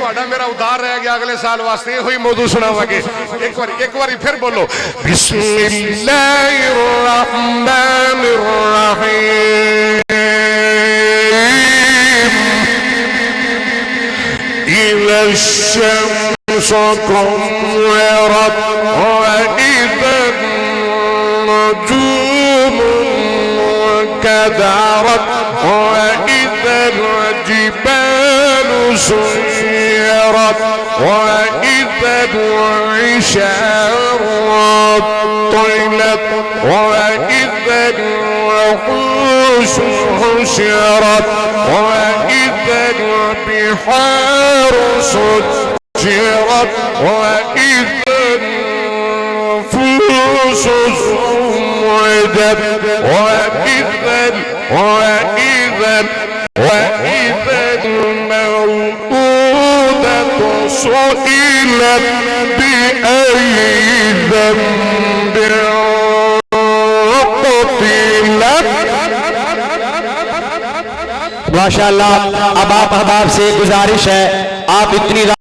ਤੁਹਾਡਾ ਮੇਰਾ ਉਧਾਰ ਰਹਿ ਗਿਆ ਅਗਲੇ ਸਾਲ ਵਾਸਤੇ ਇਹੋ ਹੀ ਮੌਜੂ ਸੁਣਾਵਾਂਗੇ ਇੱਕ ਵਾਰੀ ਫਿਰ ਬੋਲੋ ਬਿਸਮਿल्लाहिर रहमानिर रहीम إذا الشمس كورت وإذا النجوم انكدرت وإذا الجبال سيرت وإذا العشار عطلت وإذا الوحوش حشرت وإذا البحار سجرت وإذا النفوس زوجت وإذا الموءودة سئلت بأي ذنب قتلت. माशाअल्लाह. अब आप अहबाब से गुजारिश है आप इतनी